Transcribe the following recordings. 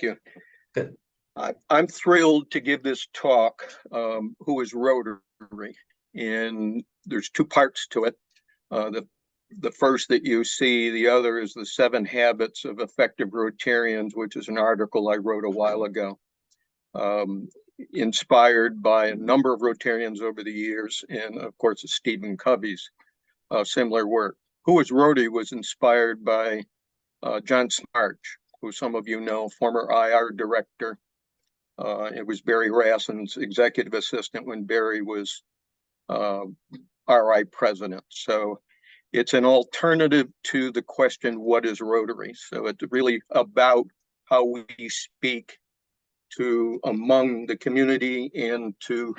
you. Good. I'm thrilled to give this talk, Who is Rotary? And there's two parts to it. The first that you see, the other is the 7 Habits of Effective Rotarians, which is an article I wrote a while ago, inspired by a number of Rotarians over the years, and of course, Stephen Covey's similar work. Who is Rotary was inspired by John Smarge, who some of you know, former IR director. It was Barry Rassen's executive assistant when Barry was RI president. So it's an alternative to the question, what is Rotary? So it's really about how we speak to among the community and to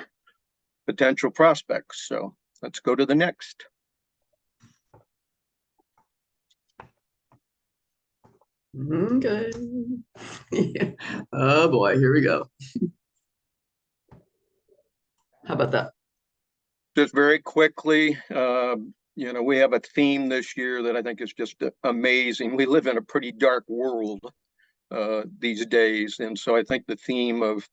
potential prospects. So let's go to the next. Okay. Yeah. Oh boy, here we go. How about that? Just very quickly, we have a theme this year that I think is just amazing. We live in a pretty dark world these days. And so I think the theme of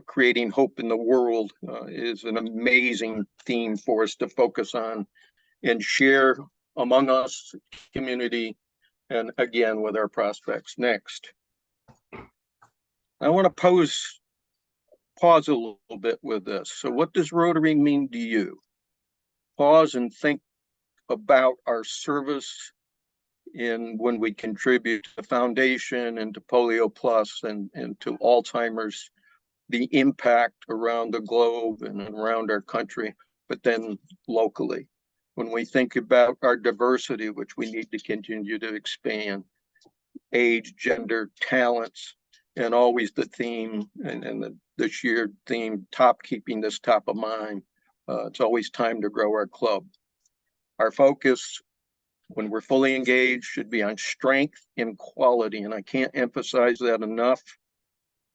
creating hope in the world is an amazing theme for us to focus on and share among us, community, and again with our prospects. Next. I want to pause a little bit with this. So what does Rotary mean to you? Pause and think about our service in when we contribute to the foundation and to Polio Plus and to Alzheimer's, the impact around the globe and around our country, but then locally. When we think about our diversity, which we need to continue to expand, age, gender, talents, and always the theme and the shared theme, keeping this top of mind. It's always time to grow our club. Our focus, when we're fully engaged, should be on strength and quality. And I can't emphasize that enough,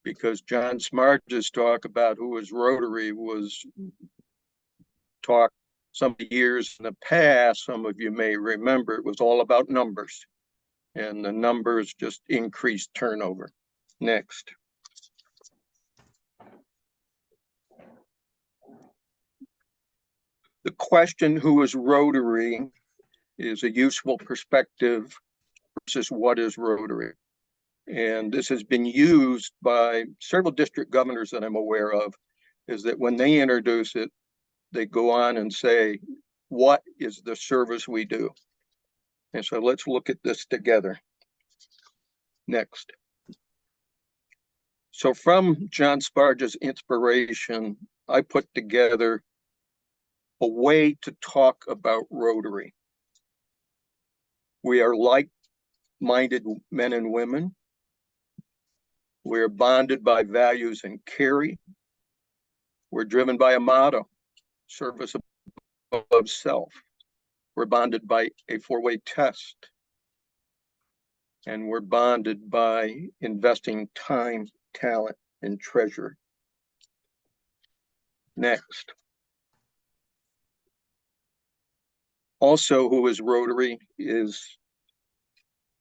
because John Smarge's talk about who is Rotary was talk some years in the past. Some of you may remember it was all about numbers, and the numbers just increased turnover. Next. The question, who is Rotary, is a useful perspective versus what is Rotary. And this has been used by several district governors that I'm aware of, is that when they introduce it, they go on and say, what is the service we do? And so let's look at this together. Next. So from John Smarge's inspiration, I put together a way to talk about Rotary. We are like-minded men and women. We are bonded by values and carry. We're driven by a motto, service above self. We're bonded by a 4-way test. And we're bonded by investing time, talent, and treasure. Next. Also, who is Rotary is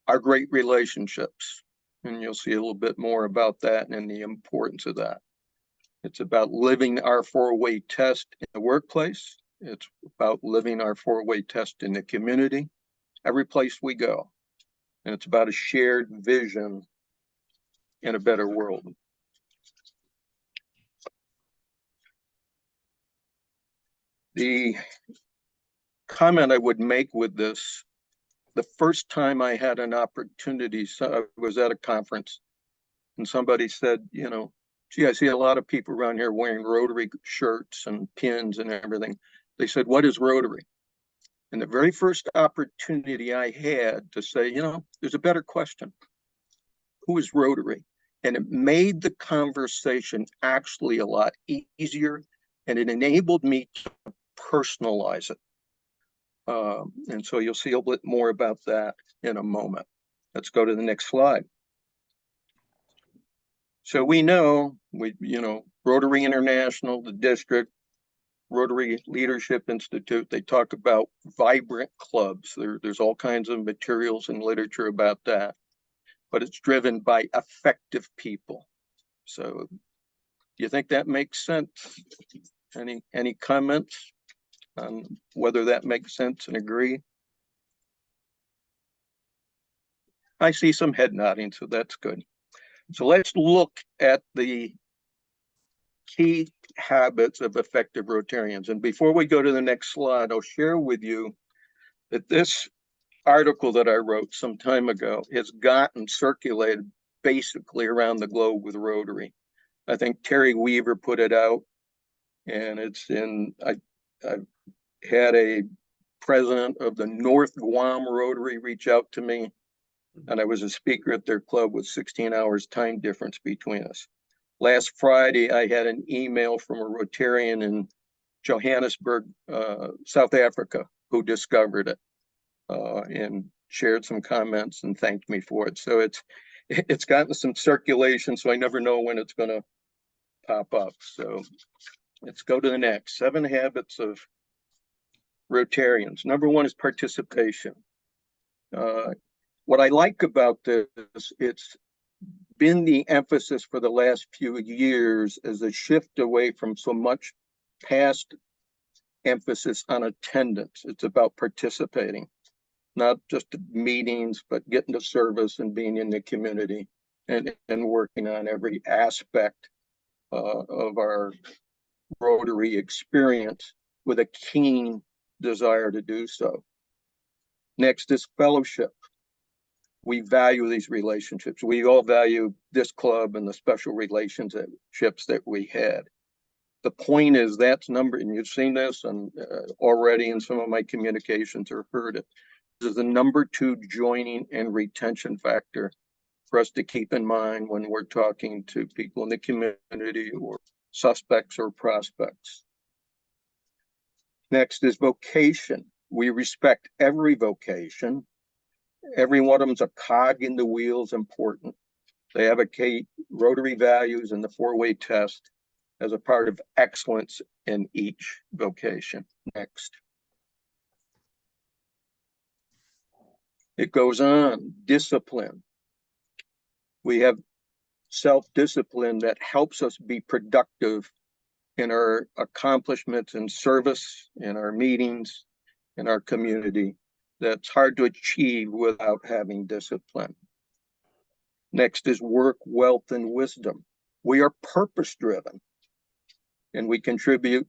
our great relationships. And you'll see a little bit more about that and the importance of that. It's about living our 4-way test in the workplace. It's about living our 4-way test in the community, every place we go. And it's about a shared vision in a better world. The comment I would make with this, the first time I had an opportunity, so I was at a conference and somebody said, gee, I see a lot of people around here wearing Rotary shirts and pins and everything. They said, what is Rotary? And the very first opportunity I had to say, there's a better question. Who is Rotary? And it made the conversation actually a lot easier, and it enabled me to personalize it. And so you'll see a bit more about that in a moment. Let's go to the next slide. So we know, Rotary International, the district, Rotary Leadership Institute, they talk about vibrant clubs. There's all kinds of materials and literature about that. but it's driven by effective people. So do you think that makes sense? Any comments on whether that makes sense and agree? I see some head nodding, so that's good. So let's look at the key habits of effective Rotarians. And before we go to the next slide, I'll share with you that this article that I wrote some time ago has gotten circulated basically around the globe with Rotary. I think Terry Weaver put it out, and it's in, I had a president of the North Guam Rotary reach out to me, and I was a speaker at their club with 16 hours time difference between us. Last Friday, I had an email from a Rotarian in Johannesburg, South Africa, who discovered it and shared some comments and thanked me for it. So it's gotten some circulation, so I never know when it's going to pop up. So let's go to the next. 7 habits of Rotarians. Number 1 is participation. What I like about this, it's been the emphasis for the last few years as a shift away from so much past emphasis on attendance. It's about participating, not just at meetings, but getting to service and being in the community and working on every aspect of our Rotary experience with a keen desire to do so. Next is fellowship. We value these relationships. We all value this club and the special relationships that we had. The point is that's number, and you've seen this and already in some of my communications or heard it. This is the number 2 joining and retention factor for us to keep in mind when we're talking to people in the community or suspects or prospects. Next is vocation. We respect every vocation. Every one of them's a cog in the wheel is important. They advocate Rotary values and the 4-way test as a part of excellence in each vocation. Next. It goes on, discipline. We have self-discipline that helps us be productive in our accomplishments in service, in our meetings, in our community. That's hard to achieve without having discipline. Next is work, wealth, and wisdom. We are purpose-driven, and we contribute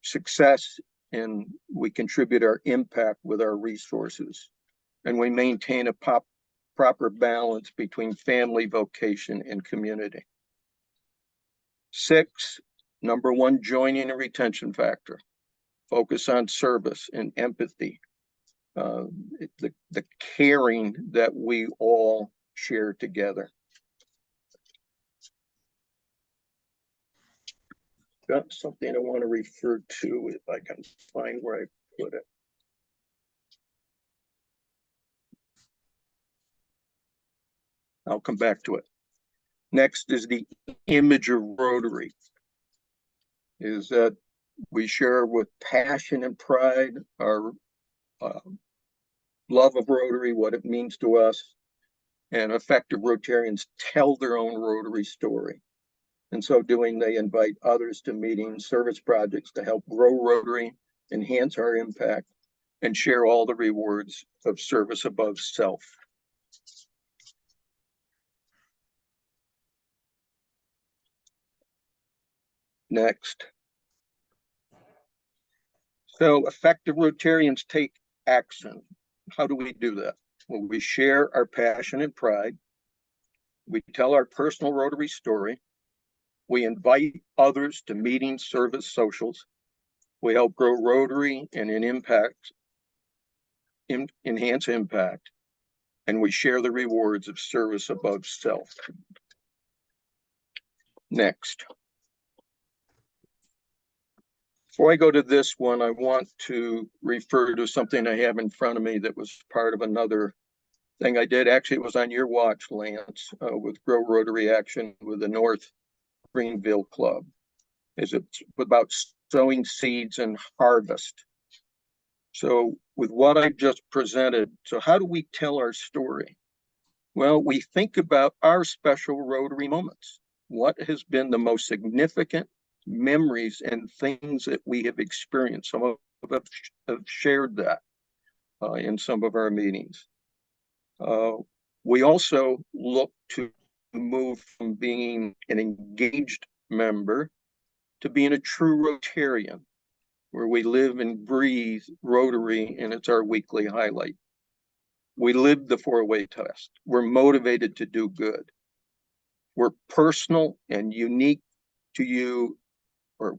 success, and we contribute our impact with our resources. And we maintain a proper balance between family, vocation, and community. 6, number 1, joining and retention factor. Focus on service and empathy. The caring that we all share together. Got something I want to refer to if I can find where I put it. I'll come back to it. Next is the image of Rotary. Is that we share with passion and pride our love of Rotary, what it means to us, and effective Rotarians tell their own Rotary story. In so doing, they invite others to meetings, service projects to help grow Rotary, enhance our impact, and share all the rewards of service above self. Next. So effective Rotarians take action. How do we do that? Well, we share our passion and pride. We tell our personal Rotary story. We invite others to meetings, service, socials. We help grow Rotary and enhance impact. And we share the rewards of service above self. Next. Before I go to this one, I want to refer to something I have in front of me that was part of another thing I did. Actually, it was on your watch, Lance, with Grow Rotary Action with the North Greenville Club. It's about sowing seeds and harvest. So with what I just presented, so how do we tell our story? Well, we think about our special Rotary moments. What has been the most significant memories and things that we have experienced? Some of us have shared that in some of our meetings. We also look to move from being an engaged member to being a true Rotarian, where we live and breathe Rotary, and it's our weekly highlight. We live the four-way test. We're motivated to do good. We're personal and unique to you, or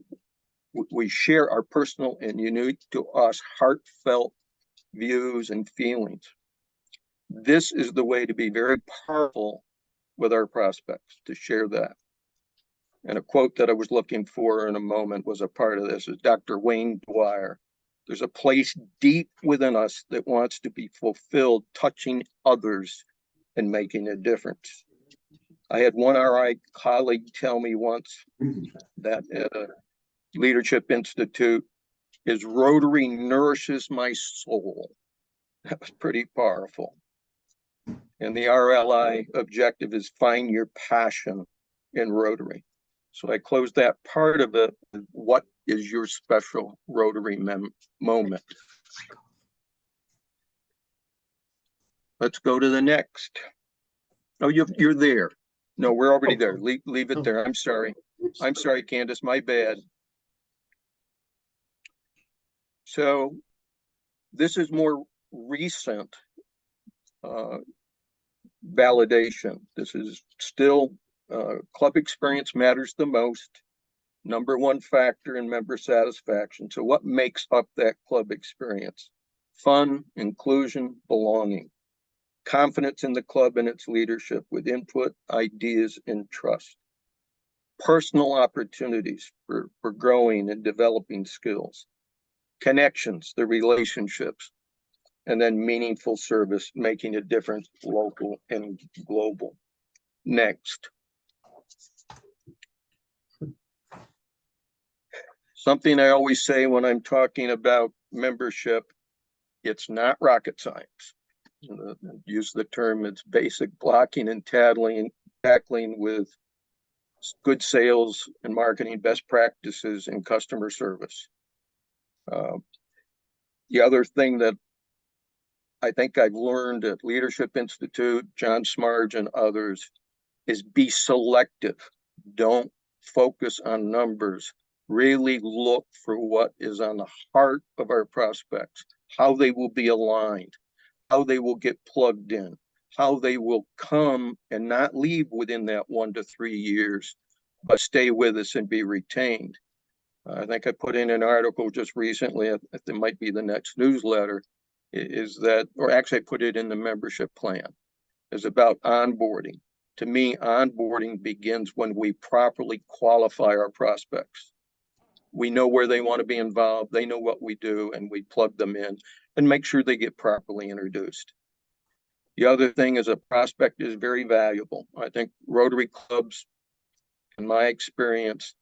we share our personal and unique to us heartfelt views and feelings. This is the way to be very powerful with our prospects, to share that. And a quote that I was looking for in a moment was a part of this, is Dr. Wayne Dwyer. There's a place deep within us that wants to be fulfilled, touching others and making a difference. I had one RI colleague tell me once that at a Leadership Institute, his Rotary nourishes my soul. That was pretty powerful. And the RLI objective is find your passion in Rotary. So I closed that part of it. What is your special Rotary moment? Let's go to the next. Oh, you're there. No, we're already there. Leave it there. I'm sorry. I'm sorry, Candace, my bad. So this is more recent validation. This is still club experience matters the most. Number one factor in member satisfaction. So what makes up that club experience? Fun, inclusion, belonging, confidence in the club and its leadership with input, ideas, and trust. Personal opportunities for growing and developing skills. Connections, the relationships, and then meaningful service, making a difference local and global. Next. Something I always say when I'm talking about membership, it's not rocket science. Use the term, it's basic blocking and tackling with good sales and marketing best practices and customer service. The other thing that I think I've learned at Leadership Institute, John Smarge and others, is be selective. Don't focus on numbers. Really look for what is on the heart of our prospects, how they will be aligned, how they will get plugged in, how they will come and not leave within that 1 to 3 years, but stay with us and be retained. I think I put in an article just recently, it might be the next newsletter, is that, or actually I put it in the membership plan, is about onboarding. To me, onboarding begins when we properly qualify our prospects. We know where they want to be involved, they know what we do, and we plug them in and make sure they get properly introduced. The other thing is a prospect is very valuable. I think Rotary clubs, in my experience,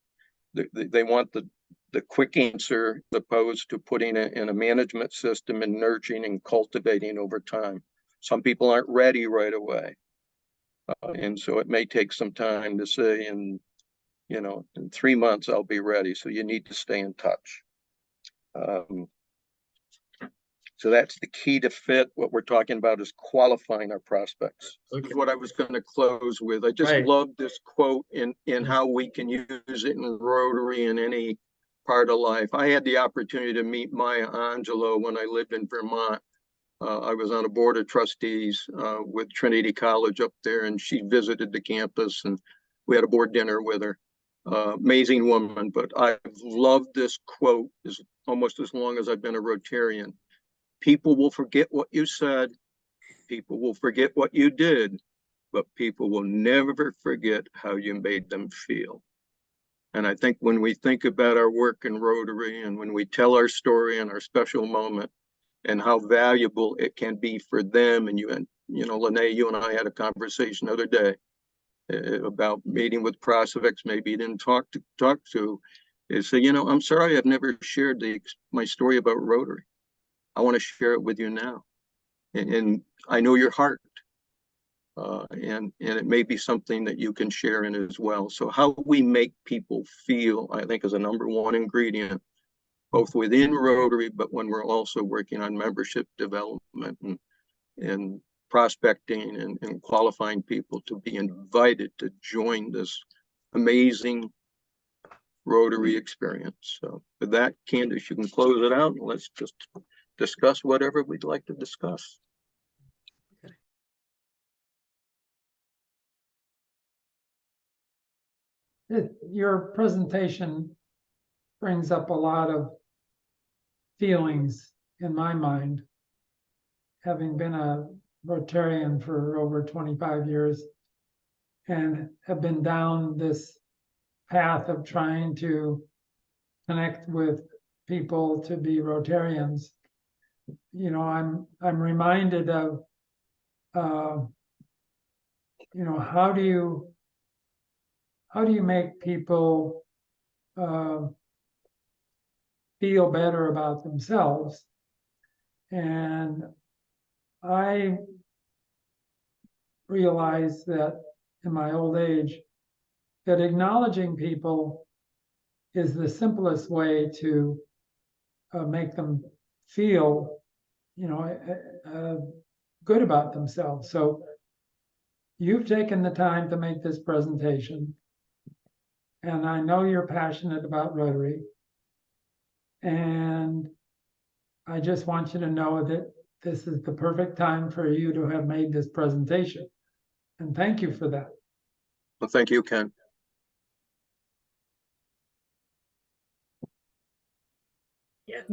they want the quick answer as opposed to putting it in a management system and nurturing and cultivating over time. Some people aren't ready right away. And so it may take some time to say, in 3 months, I'll be ready. So you need to stay in touch. So that's the key to fit. What we're talking about is qualifying our prospects. Okay. This is what I was going to close with. I just love this quote in how we can use it in Rotary in any part of life. I had the opportunity to meet Maya Angelou when I lived in Vermont. I was on a board of trustees with Trinity College up there, and she visited the campus, and we had a board dinner with her. Amazing woman, but I've loved this quote almost as long as I've been a Rotarian. People will forget what you said, people will forget what you did, but people will never forget how you made them feel. And I think when we think about our work in Rotary and when we tell our story and our special moment and how valuable it can be for them, and Lene, you and I had a conversation the other day about meeting with prospects maybe you didn't talk to, is say, I'm sorry I've never shared my story about Rotary. I want to share it with you now. And I know your heart. and it may be something that you can share in as well. So how we make people feel, I think, is a number one ingredient, both within Rotary, but when we're also working on membership development and prospecting and qualifying people to be invited to join this amazing Rotary experience. So with that, Candace, you can close it out and let's just discuss whatever we'd like to discuss. Your presentation brings up a lot of feelings in my mind, having been a Rotarian for over 25 years and have been down this path of trying to connect with people to be Rotarians. You know, I'm reminded of, you know, how do you make people feel better about themselves? And I realize that in my old age, that acknowledging people is the simplest way to make them feel, you know, good about themselves. So you've taken the time to make this presentation, and I know you're passionate about Rotary. And I just want you to know that this is the perfect time for you to have made this presentation. And thank you for that. Well, thank you, Ken. Yes.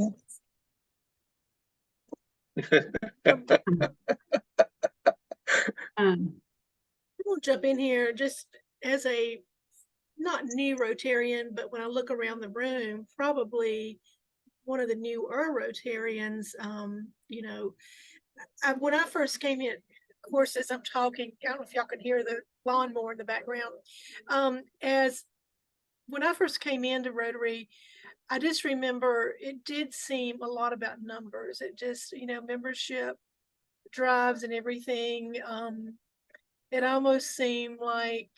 We'll jump in here just as a not new Rotarian, but when I look around the room, probably one of the newer Rotarians. You know, when I first came in, of course, as I'm talking, I don't know if y'all can hear the lawnmower in the background. As when I first came into Rotary, I just remember it did seem a lot about numbers. It just, you know, membership drives and everything. It almost seemed like,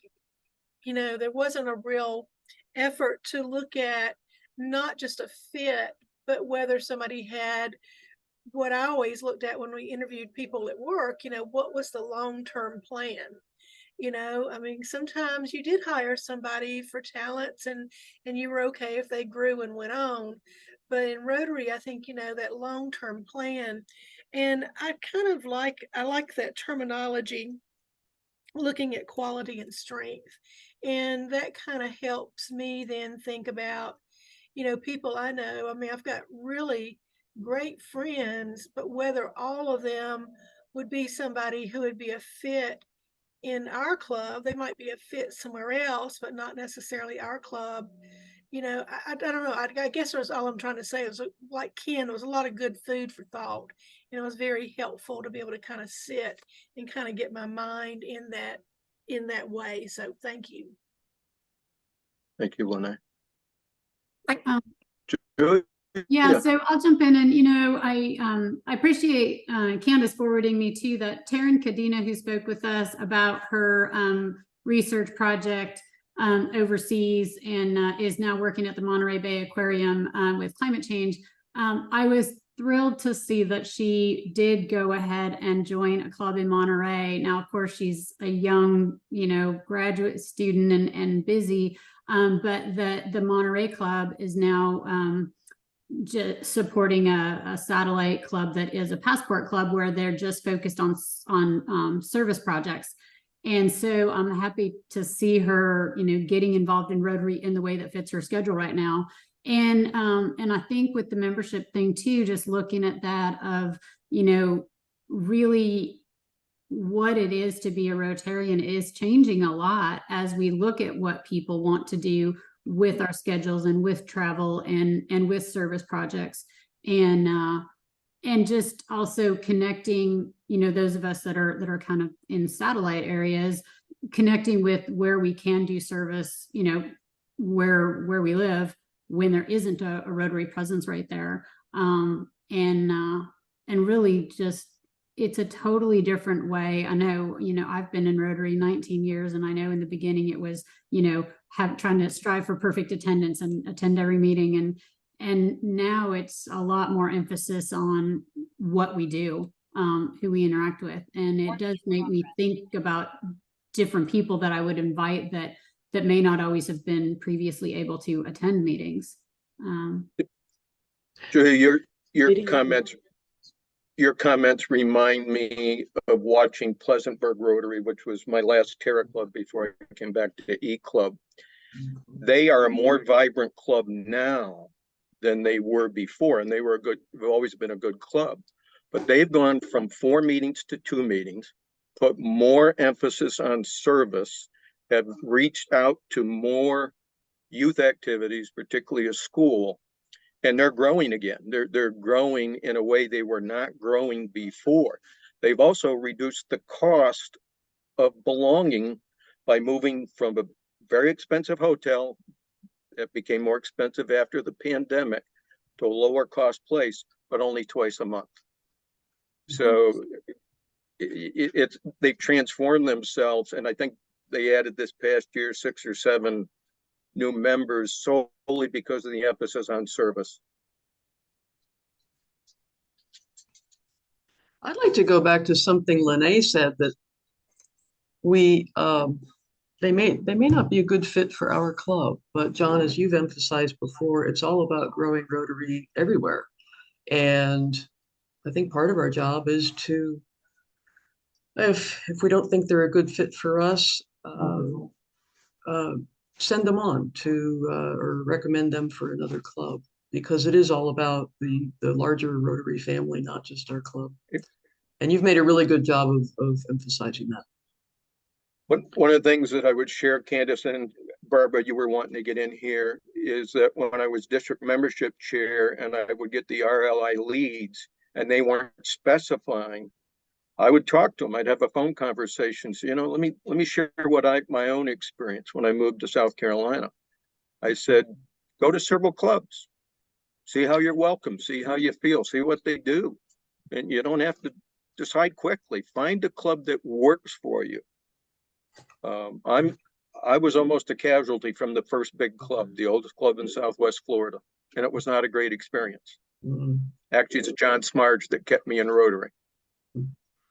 you know, there wasn't a real effort to look at not just a fit, but whether somebody had what I always looked at when we interviewed people at work, you know, what was the long-term plan? You know, I mean, sometimes you did hire somebody for talents and you were okay if they grew and went on. But in Rotary, I think, you know, that long-term plan. And I like that terminology, looking at quality and strength. And that kind of helps me then think about, you know, people I know. I mean, I've got really great friends, but whether all of them would be somebody who would be a fit in our club, they might be a fit somewhere else, but not necessarily our club. You know, I don't know. I guess that's all I'm trying to say is, like Ken, there was a lot of good food for thought. You know, it was very helpful to be able to kind of sit and kind of get my mind in that way. So thank you. Thank you, Lene. Yeah, Yeah. so I'll jump in, and I appreciate Candace forwarding me to that Taryn Kadena, who spoke with us about her research project overseas and is now working at the Monterey Bay Aquarium with climate change. I was thrilled to see that she did go ahead and join a club in Monterey. Now, of course, she's a young, graduate student and busy, but the Monterey Club is now supporting a satellite club that is a passport club where they're just focused on service projects. And so I'm happy to see her, getting involved in Rotary in the way that fits her schedule right now. And I think with the membership thing too, just looking at that of, really what it is to be a Rotarian is changing a lot as we look at what people want to do with our schedules and with travel and with service projects, and just also connecting, those of us that are kind of in satellite areas, connecting with where we can do service, where we live when there isn't a Rotary presence right there, and really just it's a totally different way. I know, I've been in Rotary 19 years, and I know in the beginning it was, trying to strive for perfect attendance and attend every meeting. And now it's a lot more emphasis on what we do, who we interact with. And it does make me think about different people that I would invite that may not always have been previously able to attend meetings. Julie, your Meeting- comments remind me of watching Pleasantburg Rotary, which was my last Terra Club before I came back to E Club. They are a more vibrant club now than they were before, and they've always been a good club. But they've gone from 4 meetings to 2 meetings, put more emphasis on service, have reached out to more youth activities, particularly a school, and they're growing again. They're growing in a way they were not growing before. They've also reduced the cost of belonging by moving from a very expensive hotel that became more expensive after the pandemic to a lower cost place, but only twice a month. So they've transformed themselves, and I think they added this past year 6 or 7 new members solely because of the emphasis on service. I'd like to go back to something Lene said, that they may not be a good fit for our club, but John, as you've emphasized before, it's all about growing Rotary everywhere. And I think part of our job is to, if we don't think they're a good fit for us, send them on to or recommend them for another club, because it is all about the larger Rotary family, not just our club. And you've made a really good job of emphasizing that. One of the things that I would share, Candace and Barbara, you were wanting to get in here, is that when I was district membership chair and I would get the RLI leads and they weren't specifying, I would talk to them. I'd have a phone conversation. So, let me share my own experience when I moved to South Carolina. I said, go to several clubs, see how you're welcome, see how you feel, see what they do. And you don't have to decide quickly. Find a club that works for you. I was almost a casualty from the first big club, the oldest club in Southwest Florida, and it was not a great experience. Mm-hmm. Actually, it's John Smarge that kept me in Rotary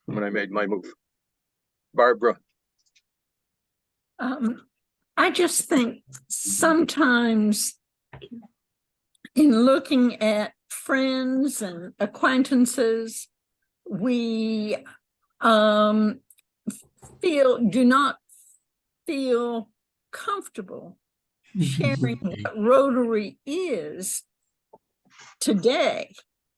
when I made my move. Barbara. I just think sometimes in looking at friends and acquaintances, we do not feel comfortable sharing what Rotary is today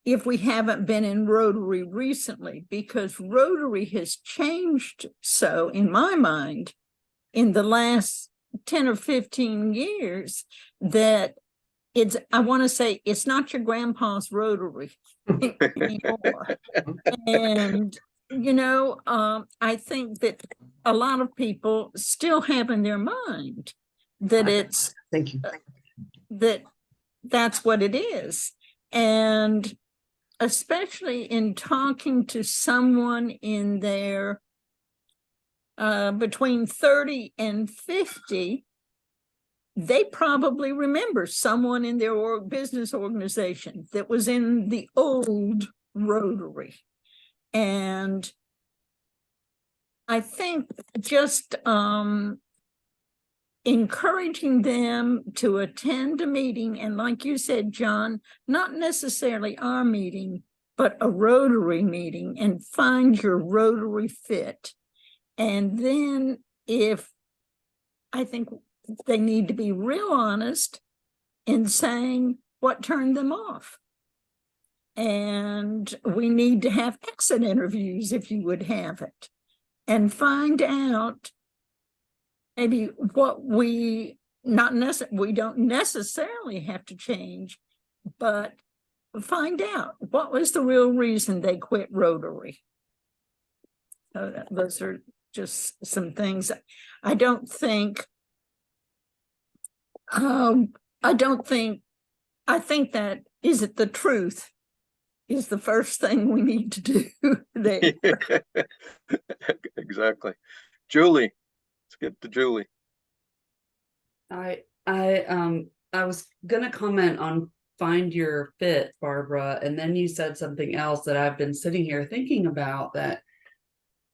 if we haven't been in Rotary recently, because Rotary has changed so, in my mind, in the last 10 or 15 years, that I want to say it's not your grandpa's Rotary anymore. And I think that a lot of people still have in their mind that Thank you. that's what it is. And especially in talking to someone in their between 30 and 50, they probably remember someone in their business organization that was in the old Rotary. And I think just encouraging them to attend a meeting, and like you said, John, not necessarily our meeting, but a Rotary meeting, and find your Rotary fit. And then I think they need to be real honest in saying what turned them off. And we need to have exit interviews, if you would have it, and find out maybe what we don't necessarily have to change, but find out what was the real reason they quit Rotary. So those are just some things. I think that, is it the truth is the first thing we need to do there. Exactly. Julie, let's get to Julie. I was gonna comment on find your fit, Barbara, and then you said something else that I've been sitting here thinking about, that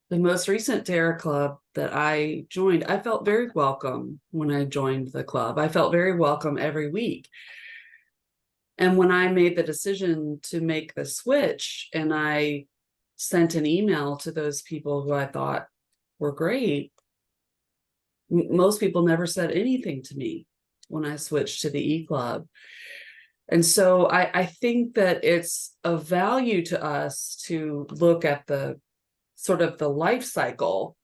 the most recent Terra Club that I joined, I felt very welcome when I joined the club. I felt very welcome every week. And when I made the decision to make the switch, and I sent an email to those people who I thought were great, most people never said anything to me when I switched to the E-Club. And so I think that it's of value to us to look at the sort of the life cycle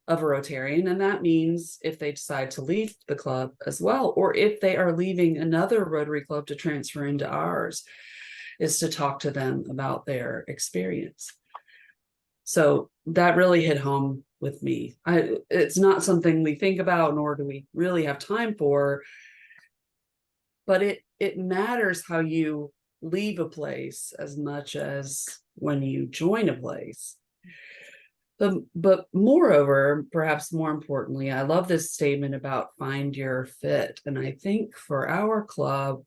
of a Rotarian. And that means if they decide to leave the club as well, or if they are leaving another Rotary club to transfer into ours, is to talk to them about their experience. So that really hit home with me. It's not something we think about, nor do we really have time for, but it matters how you leave a place as much as when you join a place. But moreover, perhaps more importantly, I love this statement about find your fit. And I think for our club,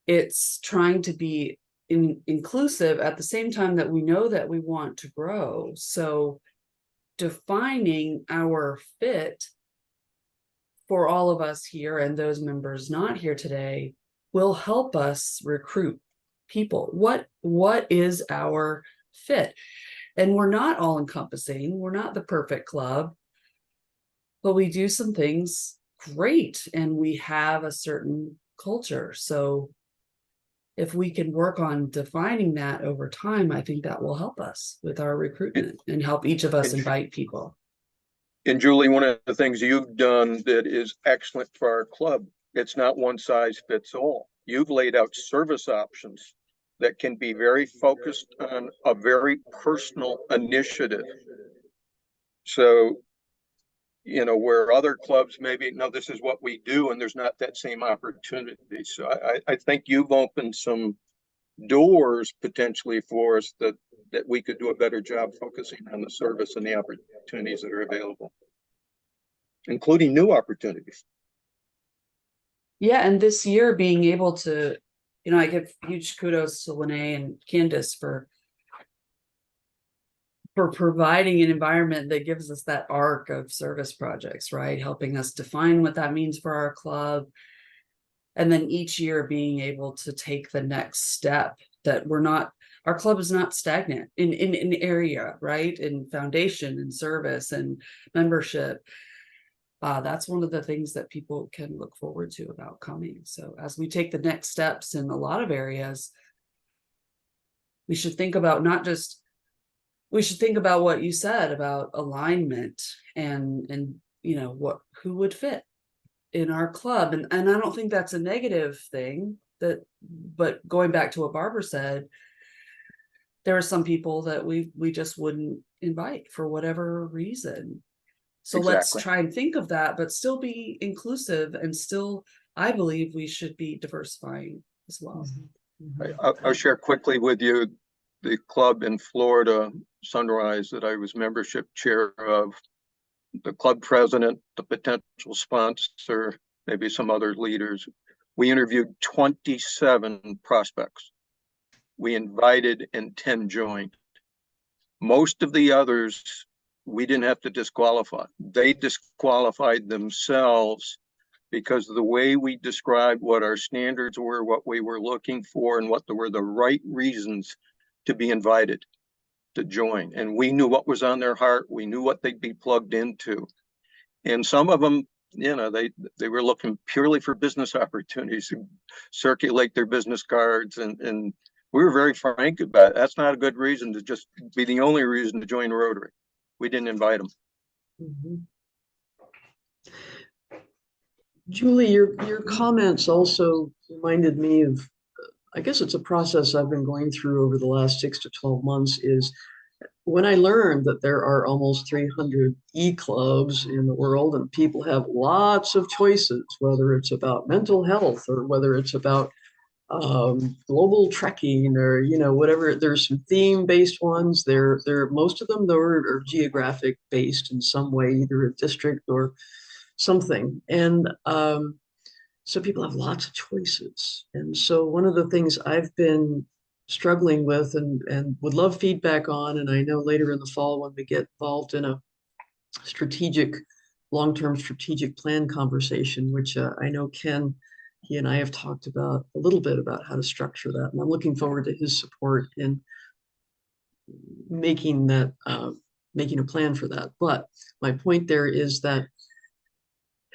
it's trying to be inclusive at the same time that we know that we want to grow. So defining our fit for all of us here and those members not here today will help us recruit people. What is our fit? And we're not all encompassing. We're not the perfect club, but we do some things great and we have a certain culture. So if we can work on defining that over time, I think that will help us with our recruitment and help each of us invite people. And Julie, one of the things you've done that is excellent for our club, it's not one size fits all. You've laid out service options that can be very focused on a very personal initiative. So, where other clubs maybe, no, this is what we do, and there's not that same opportunity. So I think you've opened some doors potentially for us that we could do a better job focusing on the service and the opportunities that are available, including new opportunities. Yeah, and this year being able to, I give huge kudos to Lene and Candace for providing an environment that gives us that arc of service projects, right? Helping us define what that means for our club. And then each year being able to take the next step, that our club is not stagnant in area, right? In foundation and service and membership. That's one of the things that people can look forward to about coming. So as we take the next steps in a lot of areas, we should think about what you said about alignment and who would fit in our club. And I don't think that's a negative thing, but going back to what Barbara said, there are some people that we just wouldn't invite for whatever reason. So Let's try and think of that, but still be inclusive, and still, I believe we should be diversifying as well. I'll share quickly with you the club in Florida, Sunrise, that I was membership chair of. The club president, the potential sponsor, maybe some other leaders. We interviewed 27 prospects. We invited and 10 joined. Most of the others, we didn't have to disqualify. They disqualified themselves because of the way we described what our standards were, what we were looking for, and what were the right reasons to be invited to join. And we knew what was on their heart. We knew what they'd be plugged into. And some of them, they were looking purely for business opportunities to circulate their business cards. And we were very frank about it. That's not a good reason to just be the only reason to join Rotary. We didn't invite them. Mm-hmm. Julie, your comments also reminded me of, I guess it's a process I've been going through over the last 6 to 12 months, is when I learned that there are almost 300 e-clubs in the world and people have lots of choices, whether it's about mental health or whether it's about global trekking, or whatever. There's some theme-based ones. They're most of them though are geographic based in some way, either a district or something. And so people have lots of choices. And so one of the things I've been struggling with and would love feedback on, and I know later in the fall when we get involved in a long-term strategic plan conversation, which I know Ken, he and I have talked about a little bit about how to structure that. And I'm looking forward to his support in making that, making a plan for that. But my point there is that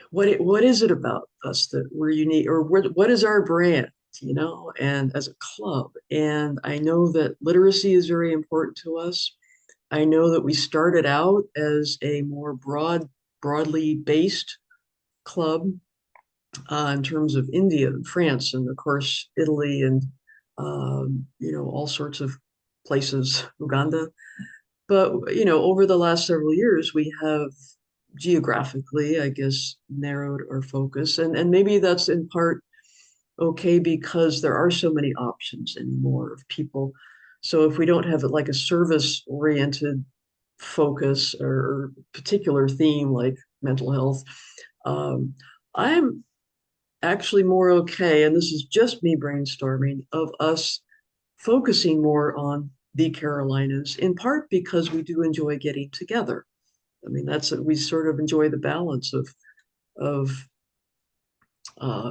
what is it about us that we're unique, or what is our brand, and as a club? And I know that literacy is very important to us. I know that we started out as a more broadly based club in terms of India and France, and of course Italy, and all sorts of places, Uganda. But over the last several years, we have geographically, I guess, narrowed our focus, and maybe that's in part okay because there are so many options anymore of people. So if we don't have it like a service oriented focus or particular theme like mental health, I'm actually more okay, and this is just me brainstorming, of us focusing more on the Carolinas, in part because we do enjoy getting together. I mean, we sort of enjoy the balance of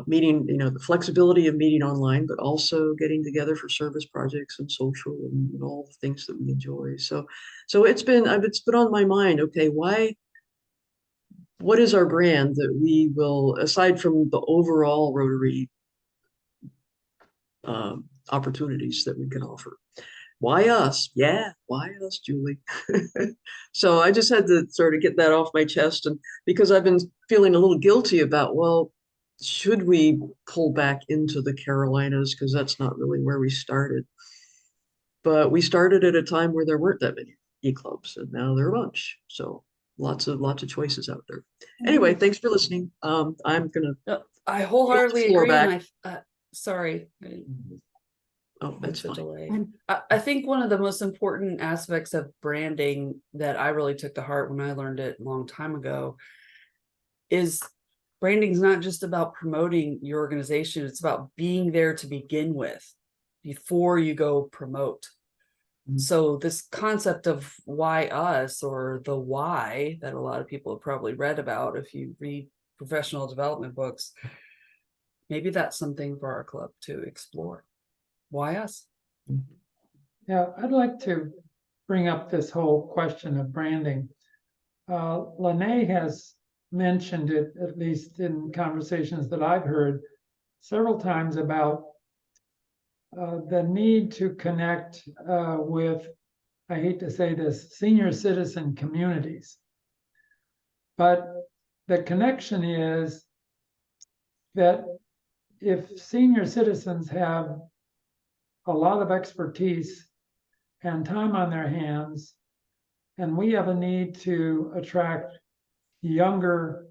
meeting, the flexibility of meeting online, but also getting together for service projects and social and all the things that we enjoy. So it's been on my mind. Okay, what is our brand that we will, aside from the overall Rotary opportunities that we can offer? Why us? Yeah, why us, Julie? So I just had to sort of get that off my chest, and because I've been feeling a little guilty about, well, should we pull back into the Carolinas, because that's not really where we started. But we started at a time where there weren't that many e-clubs, and now there are a bunch. So lots of choices out there. Anyway, thanks for listening. I'm gonna. No, I wholeheartedly floor agree. back. And sorry. Oh, that's There's a fine. delay. I think one of the most important aspects of branding that I really took to heart when I learned it a long time ago is branding is not just about promoting your organization. It's about being there to begin with before you go promote. So this concept of why us, or the why that a lot of people have probably read about if you read professional development books, maybe that's something for our club to explore. Why us? Yeah, I'd like to bring up this whole question of branding. Lene has mentioned it, at least in conversations that I've heard several times, about the need to connect with, I hate to say this, senior citizen communities. But the connection is that if senior citizens have a lot of expertise and time on their hands, and we have a need to attract younger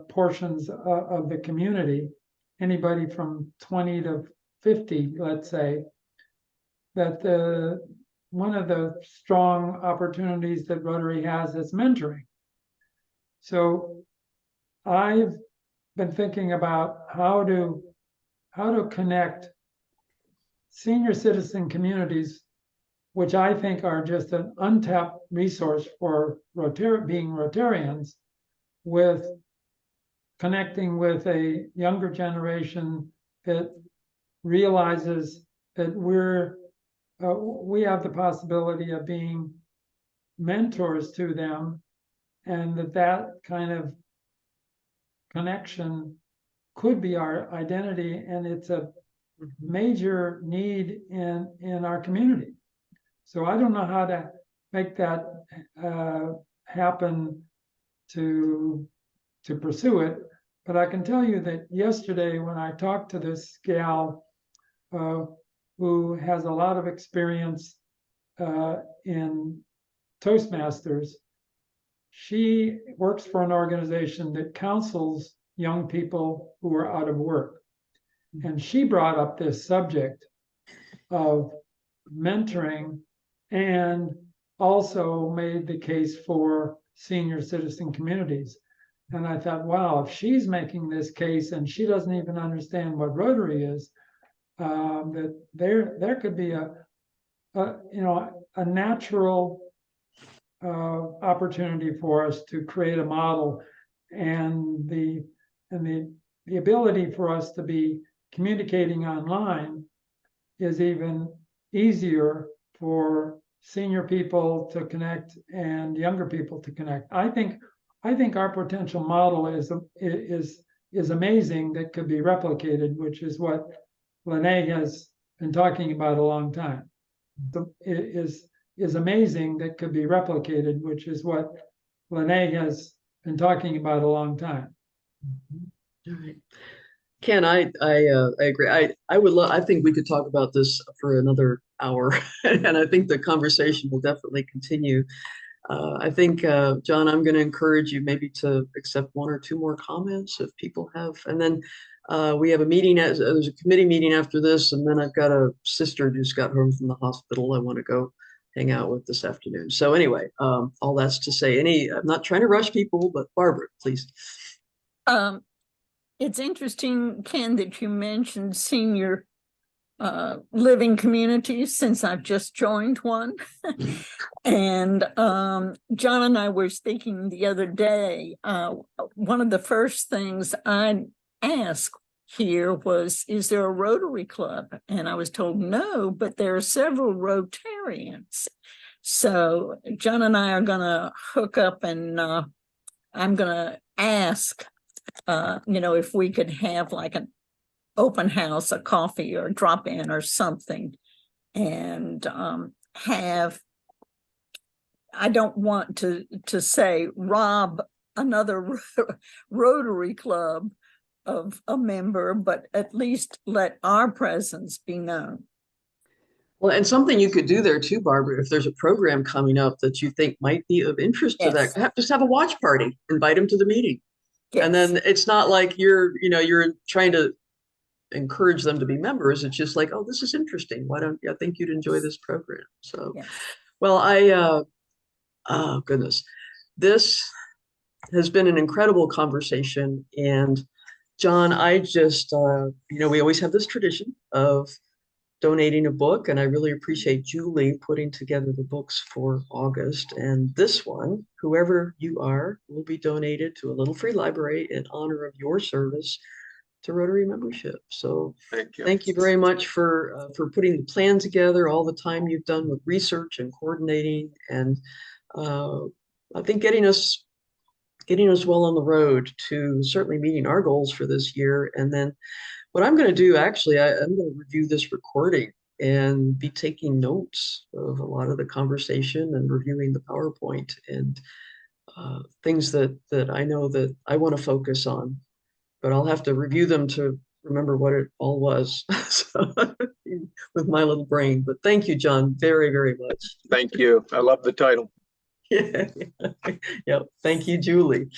portions of the community, anybody from 20 to 50, let's say, that one of the strong opportunities that Rotary has is mentoring. So I've been thinking about how to connect senior citizen communities, which I think are just an untapped resource for being Rotarians, with connecting with a younger generation that realizes that we have the possibility of being mentors to them, and that kind of connection could be our identity, and it's a major need in our community. So I don't know how to make that happen to pursue it, but I can tell you that yesterday when I talked to this gal who has a lot of experience in Toastmasters, she works for an organization that counsels young people who are out of work. And she brought up this subject of mentoring and also made the case for senior citizen communities. And I thought, wow, if she's making this case and she doesn't even understand what Rotary is, that there could be a natural opportunity for us to create a model, and the ability for us to be communicating online is even easier for senior people to connect and younger people to connect. I think our potential model is amazing, that could be replicated, which is what Lene has been talking about a long time. Is amazing, that could be replicated, which is what Lene has been talking about a long time. All right. Ken, I agree. I would love, I think we could talk about this for another hour, and I think the conversation will definitely continue. I think, John, I'm going to encourage you maybe to accept one or two more comments if people have, and then we have a meeting, there's a committee meeting after this, and then I've got a sister who's got home from the hospital I want to go hang out with this afternoon. So anyway, all that's to say, I'm not trying to rush people, but Barbara, please. It's interesting, Ken, that you mentioned senior living communities, since I've just joined one. And John and I were speaking the other day. One of the first things I asked here was, is there a Rotary Club? And I was told no, but there are several Rotarians. So John and I are going to hook up, and I'm going to ask, if we could have like an open house, a coffee or drop in or something, and I don't want to say rob another Rotary Club of a member, but at least let our presence be known. Well, and something you could do there too, Barbara, if there's a program coming up that you think might be of interest to that, just have a watch party, invite them to the meeting. Yes. And then it's not like you're trying to encourage them to be members. It's just like, oh, this is interesting. I think you'd enjoy this program. So, yes. Well, oh goodness, this has been an incredible conversation. And John, I just, we always have this tradition of donating a book, and I really appreciate Julie putting together the books for August. And this one, whoever you are, will be donated to a little free library in honor of your service to Rotary membership. So thank you very much for putting the plan together, all the time you've done with research and coordinating, and I think getting us well on the road to certainly meeting our goals for this year. And then what I'm going to do, actually, I'm going to review this recording and be taking notes of a lot of the conversation and reviewing the PowerPoint and things that I know that I want to focus on. But I'll have to review them to remember what it all was with my little brain. But thank you, John, very, very much. Thank you. I love the title. Yeah. Thank you, Julie.